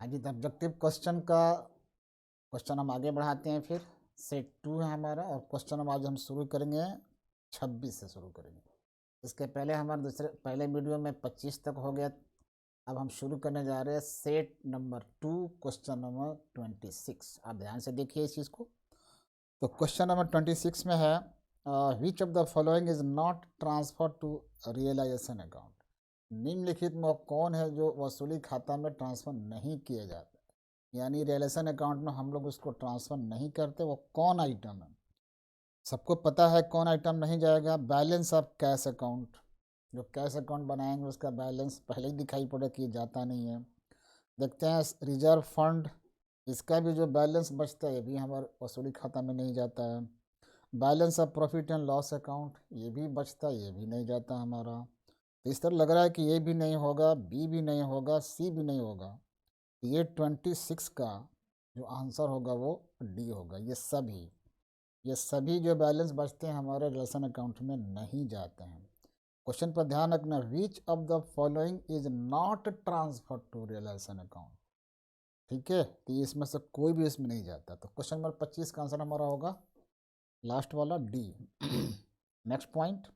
हाँ जी, तो objective question का क्वेश्चन हम आगे बढ़ाते हैं। फिर सेट 2 है हमारा, और क्वेश्चन हम आज शुरू करेंगे 26 से शुरू करेंगे। इसके पहले हमारे पहले वीडियो में 25 तक हो गया। अब हम शुरू करने जा रहे हैं सेट नंबर 2, क्वेश्चन नंबर 26। आप ध्यान से देखिए इस चीज़ को। तो क्वेश्चन नंबर 26 में है, which of the following is not transfer to realization account. निम्नलिखित में कौन है जो वसूली खाता में ट्रांसफर नहीं किए जाते, यानी रियलाइजेशन अकाउंट में हम लोग उसको ट्रांसफ़र नहीं करते, वो कौन आइटम है। सबको पता है कौन आइटम नहीं जाएगा। बैलेंस ऑफ कैश अकाउंट, जो कैश अकाउंट बनाएंगे उसका बैलेंस पहले ही दिखाई पड़े कि ये जाता नहीं है। देखते हैं रिजर्व फंड, इसका भी जो बैलेंस बचता है ये भी हमारे वसूली खाता में नहीं जाता है। Balance of profit and loss account, ये भी बचता है, ये भी नहीं जाता हमारा। तो इस तरह लग रहा है कि ये भी नहीं होगा, बी भी नहीं होगा, सी भी नहीं होगा। ये 26 का जो आंसर होगा वो डी होगा। ये सभी जो बैलेंस बचते हैं हमारे रिलेशन अकाउंट में नहीं जाते हैं। क्वेश्चन पर ध्यान रखना, which of the following is not transfer to relation account. ठीक है, तो इसमें से कोई भी इसमें नहीं जाता। तो क्वेश्चन नंबर 25 का आंसर हमारा होगा लास्ट वाला D. Next point,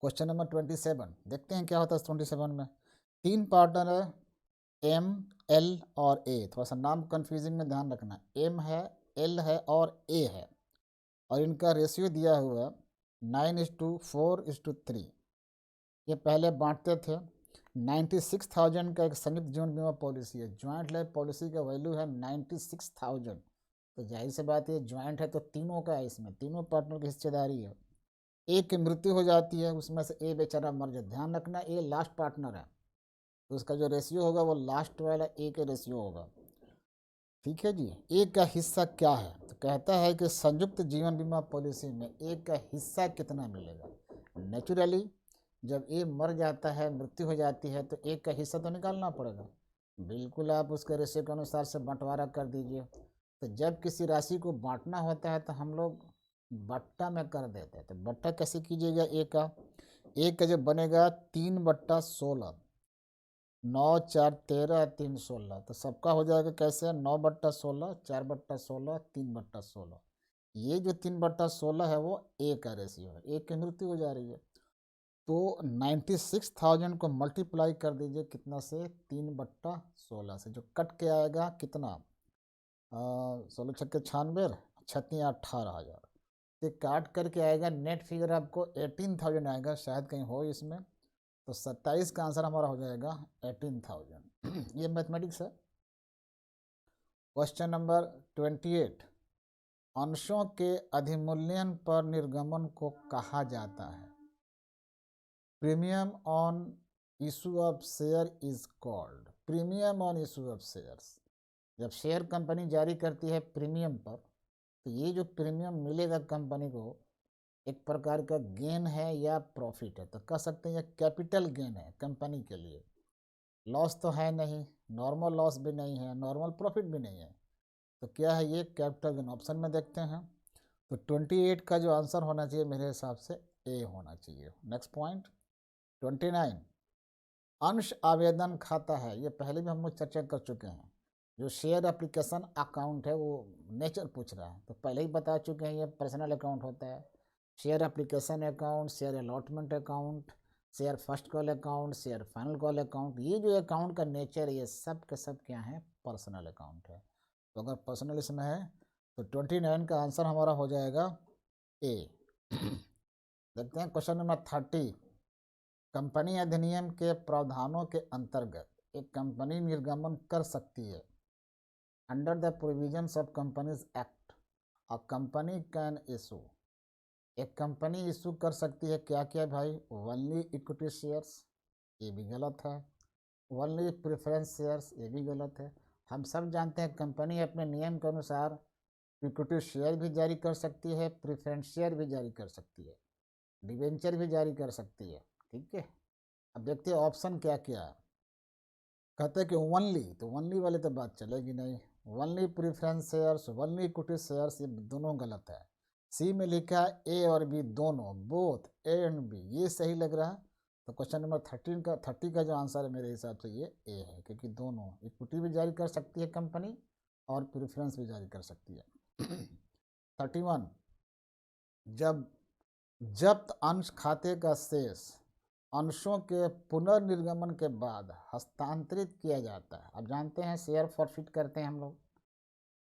question number 27। देखते हैं क्या होता है 27 में। तीन पार्टनर है, एम, एल और ए। थोड़ा सा नाम कंफ्यूजिंग में ध्यान रखना, एम है, एल है और ए है, और इनका रेशियो दिया हुआ 9:4:3। ये पहले बांटते थे। 96,000 का एक संयुक्त जीवन बीमा पॉलिसी है। ज्वाइंट लाइफ पॉलिसी का वैल्यू है 96,000। तो जाहिर सी बात है ज्वाइंट है तो तीनों का है, इसमें तीनों पार्टनर की हिस्सेदारी है। एक की मृत्यु हो जाती है, उसमें से ए बेचारा मर जाए। ध्यान रखना ए लास्ट पार्टनर है, तो उसका जो रेशियो होगा वो लास्ट वाला ए के रेशियो होगा। ठीक है जी। ए का हिस्सा क्या है, तो कहता है कि संयुक्त जीवन बीमा पॉलिसी में ए का हिस्सा कितना मिलेगा। नेचुरली जब ए मर जाता है, मृत्यु हो जाती है, तो ए का हिस्सा तो निकालना पड़ेगा। बिल्कुल, आप उसके रेशियो के अनुसार से बंटवारा कर दीजिए। तो जब किसी राशि को बांटना होता है तो हम लोग बट्टा में कर देते हैं। तो बट्टा कैसे कीजिएगा, ए का जब बनेगा 3/16, 9 4 13 3 16, तो सबका हो जाएगा कैसे 9/16, 4/16, 3/16। ये जो 3/16 है वो ए का रेशियो है, ए की मृत्यु हो जा रही है। तो 96,000 को मल्टीप्लाई कर दीजिए कितना से, 3/16 से, जो कट के आएगा कितना, 16 6 96, 18,000। तो काट करके आएगा नेट फिगर आपको 18,000 आएगा, शायद कहीं हो इसमें। तो 27 का आंसर हमारा हो जाएगा 18,000। ये मैथमेटिक्स है। क्वेश्चन नंबर 28, अंशों के अधिमूल्यन पर निर्गमन को कहा जाता है। Premium on issue of share is called. Premium on issue of shares, जब शेयर कंपनी जारी करती है प्रीमियम पर, तो ये जो प्रीमियम मिलेगा कंपनी को एक प्रकार का गेन है या प्रॉफिट है। तो कह सकते हैं ये कैपिटल गेन है कंपनी के लिए। लॉस तो है नहीं, नॉर्मल लॉस भी नहीं है, नॉर्मल प्रॉफिट भी नहीं है। तो क्या है ये, कैपिटल गेन। ऑप्शन में देखते हैं। तो 28 का जो आंसर होना चाहिए मेरे हिसाब से ए होना चाहिए। नेक्स्ट पॉइंट 29, अंश आवेदन खाता है। ये पहले भी हम लोग चर्चा कर चुके हैं। जो शेयर एप्लीकेशन अकाउंट है वो नेचर पूछ रहा है, तो पहले ही बता चुके हैं ये पर्सनल अकाउंट होता है। Share application account, share allotment account, share first call account, share final call account, ये जो अकाउंट का नेचर है ये सब के सब क्या है, पर्सनल अकाउंट है। तो अगर पर्सनल इसमें है तो 29 का आंसर हमारा हो जाएगा ए। देखते हैं क्वेश्चन नंबर 30, कंपनी अधिनियम के प्रावधानों के अंतर्गत एक कंपनी निर्गमन कर सकती है। Under the provisions of companies act a company can issue, एक कंपनी इशू कर सकती है क्या क्या भाई, ओनली इक्विटी शेयर्स, ये भी गलत है। ओनली प्रेफरेंस शेयर्स, ये भी गलत है। हम सब जानते हैं कंपनी अपने नियम के अनुसार इक्विटी शेयर भी जारी कर सकती है, प्रेफरेंस शेयर भी जारी कर सकती है, डिवेंचर भी जारी कर सकती है। ठीक है, अब देखते हैं ऑप्शन क्या क्या है। कहते हैं कि ओनली, तो ओनली वाले तो बात चलेगी नहीं। Only preference shares, only equity shares, ये दोनों गलत है। सी में लिखा है ए और बी दोनों, बोथ ए एंड बी, ये सही लग रहा है। तो क्वेश्चन नंबर 30 का जो आंसर है मेरे हिसाब से ये ए है, क्योंकि दोनों इक्विटी भी जारी कर सकती है कंपनी और प्रेफरेंस भी जारी कर सकती है। 31, जब जब्त अंश खाते का शेष अंशों के पुनर्निर्गमन के बाद हस्तांतरित किया जाता है। अब जानते हैं शेयर फॉरफिट करते हैं हम लोग।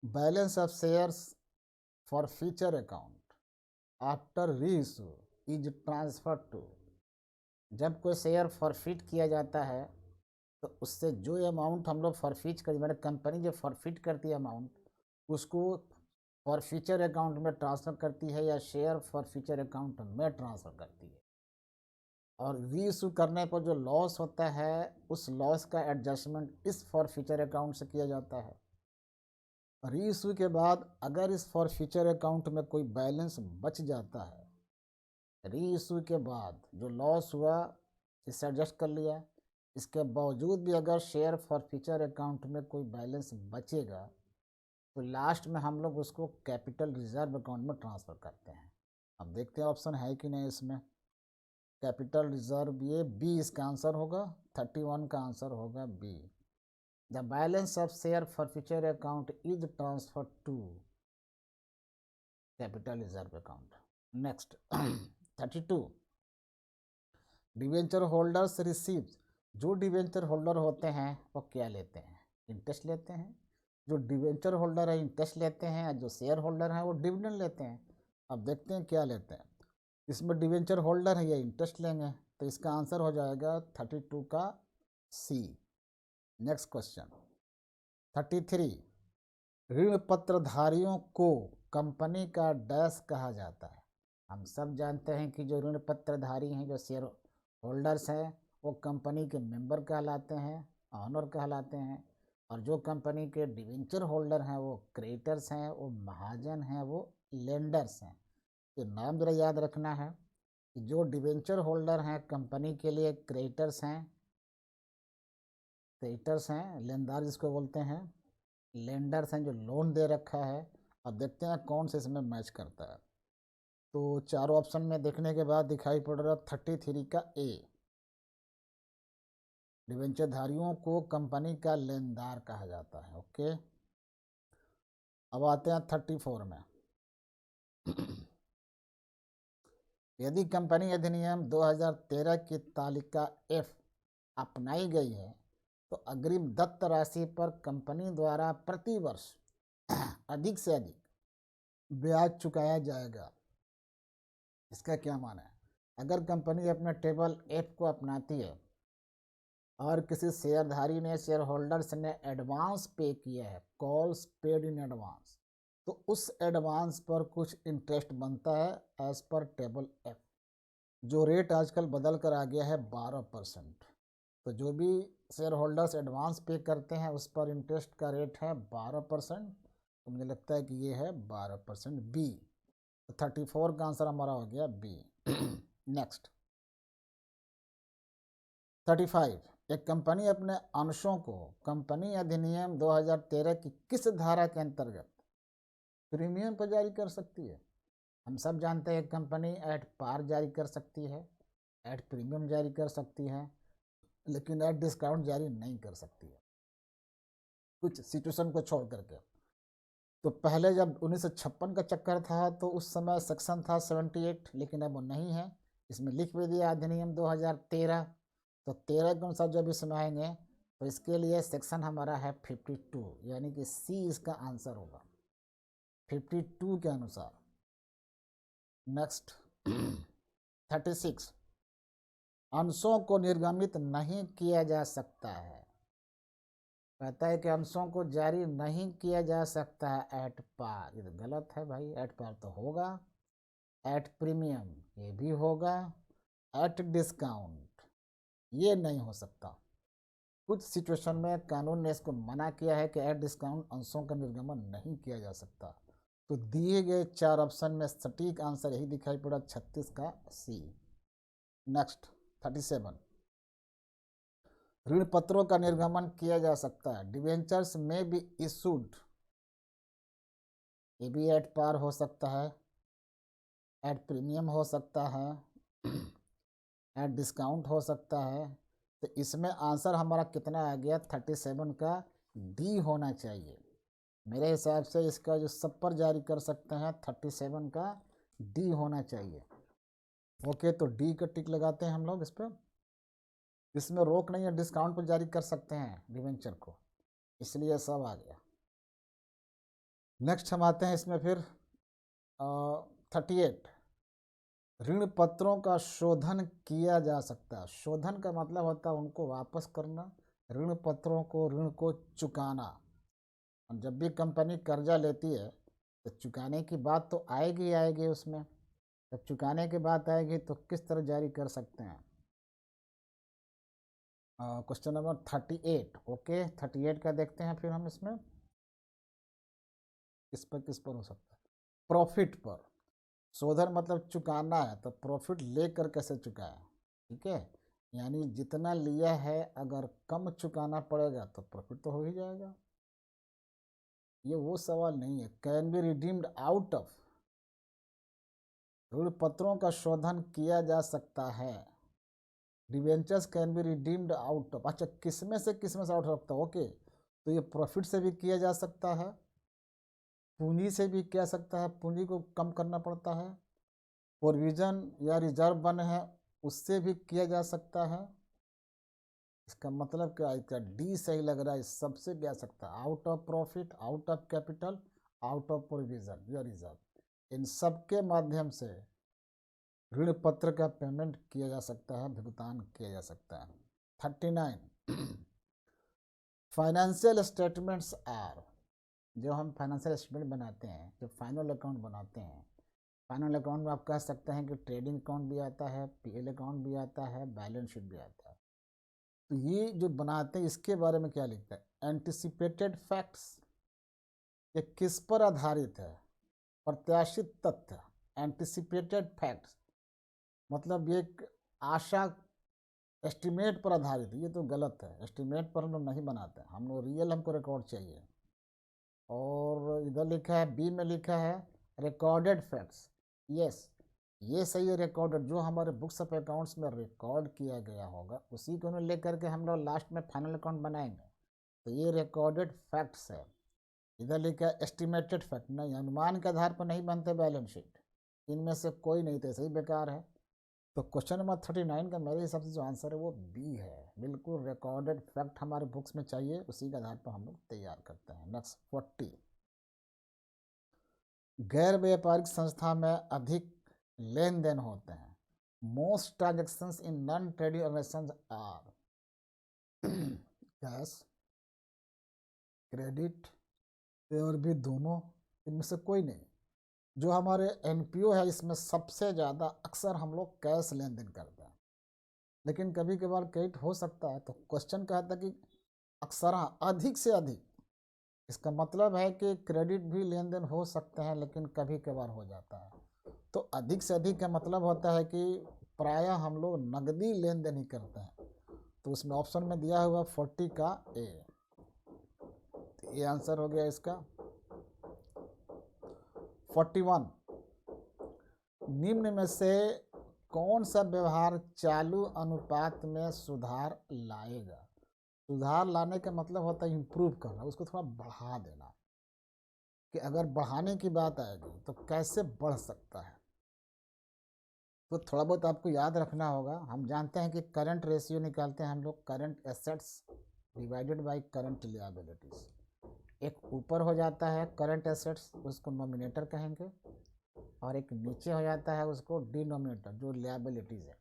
Balance of shares for future account after री इशू इज ट्रांसफर टू। जब कोई शेयर फॉरफिट किया जाता है तो उससे जो अमाउंट हम लोग फॉरफिट कर, मैंने कंपनी जो फॉरफिट करती है अमाउंट, उसको फॉर फ्यूचर अकाउंट में ट्रांसफ़र करती है या शेयर फॉर फ्यूचर अकाउंट में ट्रांसफ़र करती है। और री इशू करने पर जो लॉस होता है उस लॉस का एडजस्टमेंट इस फॉर फ्यूचर अकाउंट से किया जाता है। री इशू के बाद अगर इस फॉर फ्यूचर अकाउंट में कोई बैलेंस बच जाता है, री इशू के बाद जो लॉस हुआ इससे एडजस्ट कर लिया, इसके बावजूद भी अगर शेयर फॉर फ्यूचर अकाउंट में कोई बैलेंस बचेगा तो लास्ट में हम लोग उसको कैपिटल रिजर्व अकाउंट में ट्रांसफ़र करते हैं। अब देखते हैं ऑप्शन है कि नहीं इसमें। कैपिटल रिजर्व, ये बी इसका आंसर होगा। 31 का आंसर होगा B. The balance of share for future account is transfer to capital reserve account. Next 32, debenture holders receive. जो डिवेंचर होल्डर होते हैं वो क्या लेते हैं? इंटरेस्ट लेते हैं। जो डिवेंचर होल्डर है इंटरेस्ट लेते हैं और जो शेयर होल्डर हैं वो डिविडेंड लेते हैं। अब देखते हैं क्या लेते हैं। इसमें डिवेंचर होल्डर है, ये इंटरेस्ट लेंगे, तो इसका आंसर हो जाएगा 32 का सी। नेक्स्ट क्वेश्चन 33, ऋण पत्रधारियों को कंपनी का डैश कहा जाता है। हम सब जानते हैं कि जो ऋण पत्रधारी हैं, जो शेयर होल्डर्स हैं, वो कंपनी के मेंबर कहलाते हैं, ऑनर कहलाते हैं। और जो कंपनी के डिवेंचर होल्डर हैं वो क्रेडिटर्स हैं, वो महाजन हैं, वो लेंडर्स हैं। ये नाम जरा याद रखना है कि जो डिवेंचर होल्डर हैं कंपनी के लिए क्रेडिटर्स हैं, लेनदार जिसको बोलते हैं, लेंडर्स हैं जो लोन दे रखा है। अब देखते हैं कौन से इसमें मैच करता है। तो चारों ऑप्शन में देखने के बाद दिखाई पड़ रहा 33 का ए। डिवेंचरधारियों को कंपनी का लेनदार कहा जाता है। ओके, अब आते हैं 34 में। यदि कंपनी अधिनियम 2013 की तालिका एफ अपनाई गई है तो अग्रिम दत्त राशि पर कंपनी द्वारा प्रति वर्ष अधिक से अधिक ब्याज चुकाया जाएगा। इसका क्या माना है? अगर कंपनी अपने टेबल एफ को अपनाती है और किसी शेयरधारी ने, शेयर होल्डर्स ने एडवांस पे किया है, कॉल्स पेड इन एडवांस, तो उस एडवांस पर कुछ इंटरेस्ट बनता है एज पर टेबल एफ। जो रेट आजकल बदल कर आ गया है 12%। तो जो भी शेयर होल्डर्स एडवांस पे करते हैं उस पर इंटरेस्ट का रेट है 12%। तो मुझे लगता है कि ये है 12% बी। तो 34 का आंसर हमारा हो गया बी। नेक्स्ट 35, एक कंपनी अपने अंशों को कंपनी अधिनियम 2013 की किस धारा के अंतर्गत प्रीमियम पर जारी कर सकती है? हम सब जानते हैं कंपनी एट पार जारी कर सकती है, एट प्रीमियम जारी कर सकती है, लेकिन एट डिस्काउंट जारी नहीं कर सकती है, कुछ सिचुएशन को छोड़ करके। तो पहले जब 1956 का चक्कर था तो उस समय सेक्शन था 78, लेकिन अब वो नहीं है। इसमें लिख भी दिया अधिनियम 2013। तो 13 के अनुसार जब इसमें आएंगे तो इसके लिए सेक्शन हमारा है 52, यानी कि सी इसका आंसर होगा 52 के अनुसार। नेक्स्ट 36, अंशों को निर्गमित नहीं किया जा सकता है। कहता है कि अंशों को जारी नहीं किया जा सकता है एट पार। ये तो गलत है भाई, एट पार तो होगा, एट प्रीमियम ये भी होगा, एट डिस्काउंट ये नहीं हो सकता। कुछ सिचुएशन में कानून ने इसको मना किया है कि एट डिस्काउंट अंशों का निर्गमन नहीं किया जा सकता। तो दिए गए 4 ऑप्शन में सटीक आंसर यही दिखाई पड़ा 36 का सी। नेक्स्ट 37, ऋण पत्रों का निर्गमन किया जा सकता है। डिवेंचर्स में भी इशूड, ये भी एट पार हो सकता है, एट प्रीमियम हो सकता है, एट डिस्काउंट हो सकता है। तो इसमें आंसर हमारा कितना आ गया, 37 का डी होना चाहिए। मेरे हिसाब से इसका जो सब पर जारी कर सकते हैं 37 का डी होना चाहिए। ओके, तो डी का टिक लगाते हैं हम लोग इस पर। इसमें रोक नहीं है, डिस्काउंट पर जारी कर सकते हैं डिवेंचर को, इसलिए सब आ गया। नेक्स्ट हम आते हैं इसमें फिर 38, ऋण पत्रों का शोधन किया जा सकता है। शोधन का मतलब होता है उनको वापस करना, ऋण पत्रों को, ऋण को चुकाना। और जब भी कंपनी कर्जा लेती है तो चुकाने की बात तो आएगी ही आएगी उसमें। जब चुकाने की बात आएगी तो किस तरह जारी कर सकते हैं। Question number 38। ओके, 38 का देखते हैं फिर हम इसमें। किस पर हो सकता है, प्रॉफिट पर। शोधन मतलब चुकाना है, तो प्रॉफिट लेकर कैसे चुकाया, ठीक है। यानी जितना लिया है अगर कम चुकाना पड़ेगा तो प्रॉफिट तो हो ही जाएगा। ये वो सवाल नहीं है। Can be redeemed out of, ऋण पत्रों का शोधन किया जा सकता है। Debentures can be redeemed out of, अच्छा किसमें से आउट हो सकता है। ओके, तो ये प्रॉफिट से भी किया जा सकता है, पूंजी से भी किया सकता है, पूंजी को कम करना पड़ता है। प्रोविजन या रिजर्व बने हैं उससे भी किया जा सकता है। इसका मतलब क्या, इसका डी सही लग रहा है। सबसे क्या सकता है, out of profit, out of capital, out of provision या रिजर्व, इन सब के माध्यम से ऋण पत्र का पेमेंट किया जा सकता है, भुगतान किया जा सकता है। 39, फाइनेंशियल स्टेटमेंट्स आर, जो हम फाइनेंशियल स्टेटमेंट बनाते हैं, जो फाइनल अकाउंट बनाते हैं, फाइनल अकाउंट में आप कह सकते हैं कि ट्रेडिंग अकाउंट भी आता है, पीएल अकाउंट भी आता है, बैलेंस शीट भी आता है। तो ये जो बनाते हैं इसके बारे में क्या लिखता है, एंटिसिपेटेड फैक्ट्स, ये किस पर आधारित है, प्रत्याशित तथ्य। एंटिसिपेटेड फैक्ट्स मतलब ये आशा, एस्टिमेट पर आधारित। ये तो गलत है, एस्टिमेट पर हम लोग नहीं बनाते, हम लोग रियल, हमको रिकॉर्ड चाहिए। और इधर लिखा है, बी में लिखा है रिकॉर्डेड फैक्ट्स। यस, ये सही है, रिकॉर्डेड, जो हमारे बुक्स ऑफ अकाउंट्स में रिकॉर्ड किया गया होगा उसी को लेकर के हम लोग लास्ट में फाइनल अकाउंट बनाएंगे। तो ये रिकॉर्डेड फैक्ट्स है। इधर लिखा है एस्टिमेटेड फैक्ट, नहीं, अनुमान के आधार पर नहीं बनते बैलेंस शीट, इनमें से कोई नहीं, तो सही बेकार है। तो क्वेश्चन नंबर 39 का मेरे हिसाब से जो आंसर है वो बी है। बिल्कुल रिकॉर्डेड फैक्ट हमारे बुक्स में चाहिए, उसी के आधार पर हम लोग तैयार करते हैं। नेक्स्ट 40, गैर व्यापारिक संस्था में अधिक लेन देन होते हैं। Most transactions in non trading organisations are cash, credit, और भी दोनों, इनमें से कोई नहीं। जो हमारे एनपीओ है इसमें सबसे ज़्यादा अक्सर हम लोग कैश लेन देन करते हैं, लेकिन कभी कभार क्रेडिट हो सकता है। तो क्वेश्चन कहता है कि अक्सर, अधिक से अधिक, इसका मतलब है कि क्रेडिट भी लेन देन हो सकते हैं लेकिन कभी कभार हो जाता है। तो अधिक से अधिक का मतलब होता है कि प्रायः हम लोग नकदी लेन देन ही करते हैं। तो उसमें ऑप्शन में दिया हुआ 40 का ए, तो ये आंसर हो गया इसका। 41, निम्न में से कौन सा व्यवहार चालू अनुपात में सुधार लाएगा। सुधार लाने का मतलब होता है इम्प्रूव करना, उसको थोड़ा बढ़ा देना, कि अगर बढ़ाने की बात आएगी तो कैसे बढ़ सकता है। तो थोड़ा बहुत आपको याद रखना होगा। हम जानते हैं कि करंट रेशियो निकालते हैं हम लोग, current assets divided by current liabilities. एक ऊपर हो जाता है करंट एसेट्स, उसको नॉमिनेटर कहेंगे, और एक नीचे हो जाता है उसको डिनोमिनेटर, जो लिएबिलिटीज है।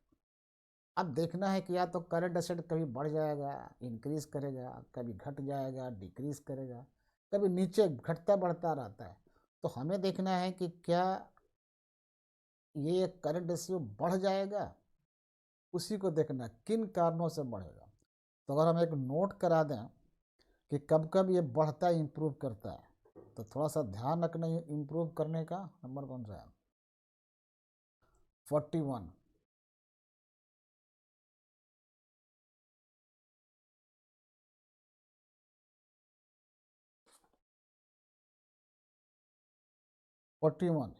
अब देखना है कि या तो करंट एसेट कभी बढ़ जाएगा, इंक्रीज करेगा, कभी घट जाएगा, डिक्रीज करेगा, कभी नीचे घटता बढ़ता रहता है। तो हमें देखना है कि क्या ये करंट रेशियो बढ़ जाएगा, उसी को देखना है किन कारणों से बढ़ेगा। तो अगर हम एक नोट करा दें कि कब कब ये बढ़ता है, इम्प्रूव करता है, तो थोड़ा सा ध्यान रखना है इम्प्रूव करने का। नंबर कौन सा है, 41। 41,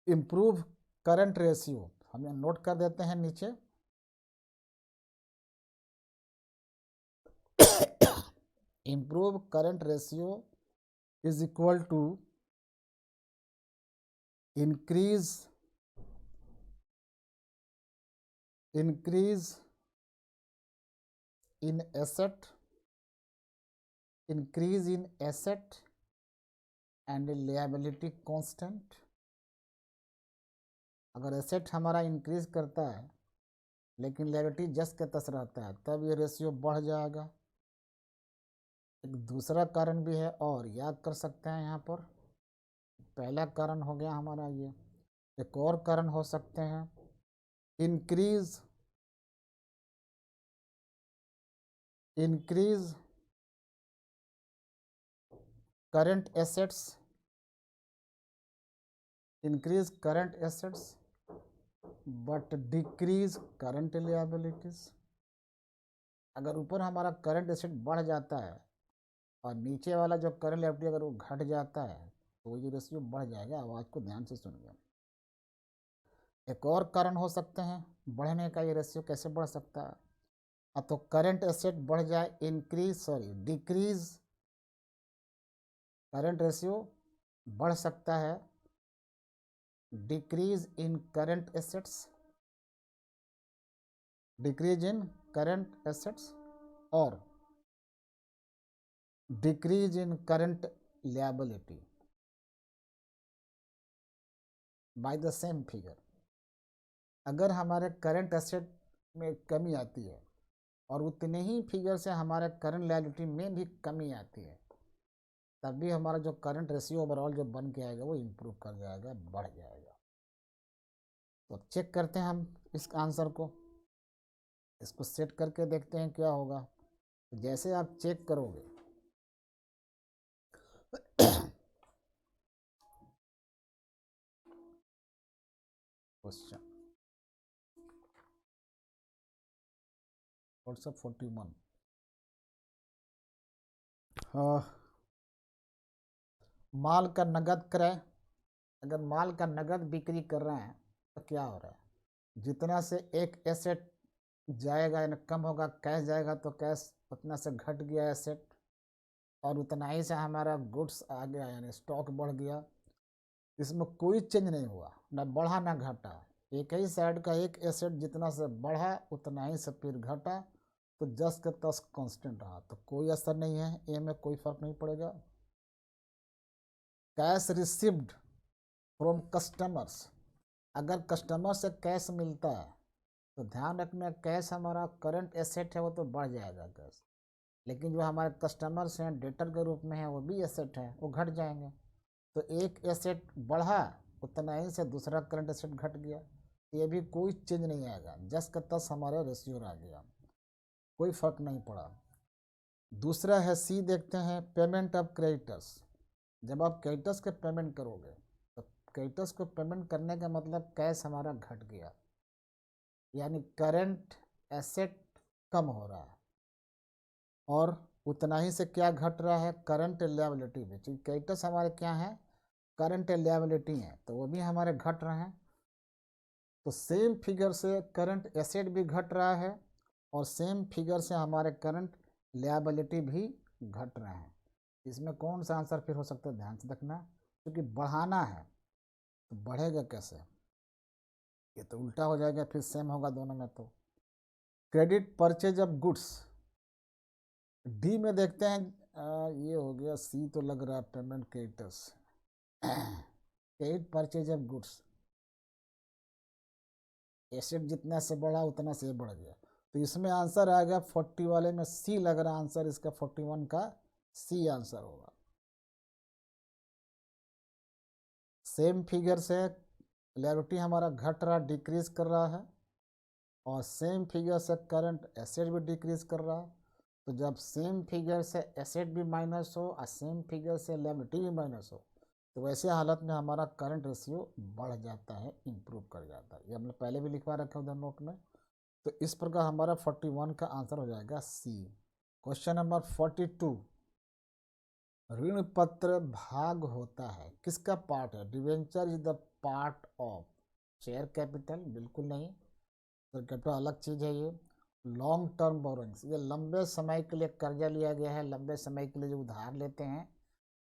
इम्प्रूव करंट रेशियो हम नोट कर देते हैं नीचे। improve current ratio is equal to increase in asset increase in asset and liability constant। अगर एसेट हमारा इंक्रीज करता है लेकिन लायबिलिटी जस के तस रहता है तब ये रेशियो बढ़ जाएगा। एक दूसरा कारण भी है और याद कर सकते हैं यहाँ पर। पहला कारण हो गया हमारा ये। एक और कारण हो सकते हैं increase current assets but decrease current liabilities. अगर ऊपर हमारा करंट एसेट बढ़ जाता है और नीचे वाला जो करंट लिएबिलिटी अगर वो घट जाता है तो ये रेशियो बढ़ जाएगा। आवाज़ को ध्यान से सुनिए। एक और कारण हो सकते हैं बढ़ने का, ये रेशियो कैसे बढ़ सकता है। तो करंट एसेट बढ़ जाए, डिक्रीज करंट रेशियो बढ़ सकता है, डिक्रीज इन करंट एसेट्स और decrease in current liability by the same figure. अगर हमारे करंट एसेट में कमी आती है और उतने ही फिगर से हमारे करंट लिएबिलिटी में भी कमी आती है तब भी हमारा जो करंट रेशियो ओवरऑल जो बन के आएगा वो इम्प्रूव कर जाएगा, बढ़ जाएगा। तो चेक करते हैं हम इस आंसर को, इसको सेट करके देखते हैं क्या होगा। तो जैसे आप चेक करोगे क्वेश्चन व्हाट्सएप 41। माल का नगद क्रय। अगर माल का नगद बिक्री कर रहे हैं तो क्या हो रहा है, जितना से एक एसेट जाएगा यानी कम होगा, कैश जाएगा तो कैश उतना से घट गया एसेट, और उतना ही से हमारा गुड्स आ गया यानी स्टॉक बढ़ गया। इसमें कोई चेंज नहीं हुआ, ना बढ़ा ना घटा। एक ही साइड का एक एसेट जितना से बढ़ा उतना ही से फिर घटा, तो जस के तस कांस्टेंट रहा, तो कोई असर नहीं है, ए में कोई फर्क नहीं पड़ेगा। Cash received from customers. अगर कस्टमर से कैश मिलता है तो ध्यान रखना कैश हमारा करंट एसेट है वो तो बढ़ जाएगा कैश, लेकिन जो हमारे कस्टमर्स हैं डेटर के रूप में है वो भी एसेट है, वो घट जाएंगे। तो एक एसेट बढ़ा उतना ही से दूसरा करंट एसेट घट गया, ये भी कोई चेंज नहीं आएगा, जस का तस हमारा रेशियो आ गया, कोई फर्क नहीं पड़ा। दूसरा है सी, देखते हैं पेमेंट ऑफ क्रेडिटर्स। जब आप क्रेडिटर्स के पेमेंट करोगे तो क्रेडिटर्स को पेमेंट करने का मतलब कैश हमारा घट गया, यानी करंट एसेट कम हो रहा है, और उतना ही से क्या घट रहा है, करंट लिएबिलिटी भी। क्योंकि क्रेडिटर्स हमारे क्या हैं, करंट लिएबिलिटी हैं, तो वो भी हमारे घट रहे हैं। तो सेम फिगर से करंट एसेट भी घट रहा है और सेम फिगर से हमारे करंट लिएबिलिटी भी घट रहे हैं। इसमें कौन सा आंसर फिर हो सकता है, ध्यान से देखना, क्योंकि बढ़ाना है तो बढ़ेगा कैसे, ये तो उल्टा हो जाएगा, फिर सेम होगा दोनों में। तो credit purchase of goods, D में देखते हैं ये हो गया, सी तो लग रहा है payment creditors. Credit purchase of goods, asset जितना से बढ़ा उतना से बढ़ गया, तो इसमें आंसर आएगा 40 वाले में सी लग रहा आंसर, इसका 41 का सी आंसर होगा। सेम फिगर से लिएबिलिटी हमारा घट रहा, डिक्रीज कर रहा है, और सेम फिगर से करंट एसेट भी डिक्रीज कर रहा है। तो जब सेम फिगर से एसेट भी माइनस हो और सेम फिगर से लिएबिलिटी भी माइनस हो तो वैसे हालत में हमारा करंट रेशियो बढ़ जाता है, इंप्रूव कर जाता है। ये हमने पहले भी लिखवा रखा उधर नोट में। तो इस प्रकार हमारा 41 का आंसर हो जाएगा सी। क्वेश्चन नंबर 42, ऋण पत्र भाग होता है, किसका पार्ट है। Debenture is the part of share capital, बिल्कुल नहीं, शेयर कैपिटल अलग चीज है ये। लॉन्ग टर्म बोरोइंग्स, ये लंबे समय के लिए कर्जा लिया गया है, लंबे समय के लिए जो उधार लेते हैं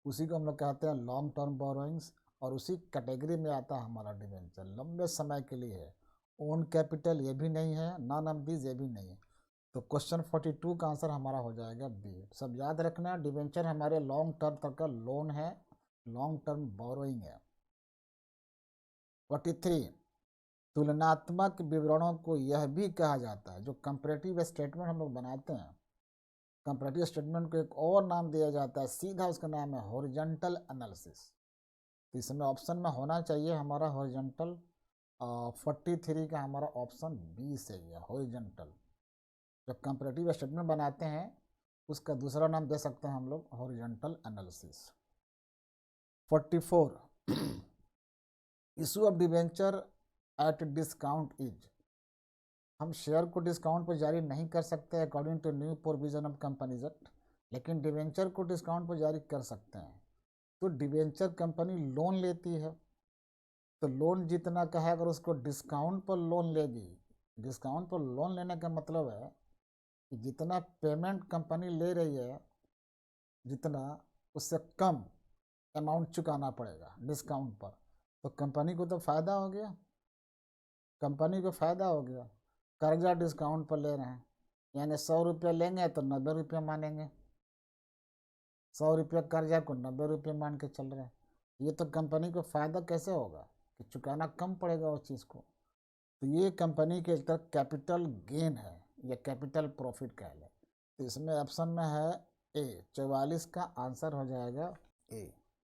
उसी को हम लोग कहते हैं लॉन्ग टर्म बोरोइंग्स। और उसी कैटेगरी में आता है हमारा डिवेंचर, लंबे समय के लिए है। ओन कैपिटल ये भी नहीं है, नॉन ऑफ दीज ये भी नहीं है। तो क्वेश्चन 42 का आंसर हमारा हो जाएगा बी। सब याद रखना, डिवेंचर हमारे लॉन्ग टर्म तक का लोन है, लॉन्ग टर्म बोरोइंग है। 43, तुलनात्मक विवरणों को यह भी कहा जाता है, जो कंपैरेटिव स्टेटमेंट हम लोग बनाते हैं, कंपैरेटिव स्टेटमेंट को एक और नाम दिया जाता है, सीधा उसका नाम है हॉरिजॉन्टल एनालिसिस। तो इसमें ऑप्शन में होना चाहिए हमारा हॉरिजॉन्टल। 43 का हमारा ऑप्शन बी सही है, हॉरिजॉन्टल। जब कंपैरेटिव स्टेटमेंट बनाते हैं उसका दूसरा नाम दे सकते हैं हम लोग horizontal analysis. 44, issue of debenture at discount is, हम शेयर को डिस्काउंट पर जारी नहीं कर सकते according to new provision of companies act, लेकिन डिवेंचर को डिस्काउंट पर जारी कर सकते हैं। तो डिवेंचर कंपनी लोन लेती है, तो लोन जितना का है अगर उसको डिस्काउंट पर लोन लेगी, डिस्काउंट पर लोन लेने का मतलब है कि जितना पेमेंट कंपनी ले रही है जितना, उससे कम अमाउंट चुकाना पड़ेगा डिस्काउंट पर, तो कंपनी को तो फ़ायदा हो गया, कंपनी को फ़ायदा हो गया। कर्जा डिस्काउंट पर ले रहे हैं, यानी 100 रुपये लेंगे तो 90 रुपये मानेंगे, 100 रुपये कर्जा को 90 रुपये मान के चल रहे हैं। ये तो कंपनी को फ़ायदा कैसे होगा कि चुकाना कम पड़ेगा उस चीज़ को। तो ये कंपनी के तरफ कैपिटल गेन है या कैपिटल प्रॉफिट कह लें। तो इसमें ऑप्शन में है ए, 44 का आंसर हो जाएगा ए।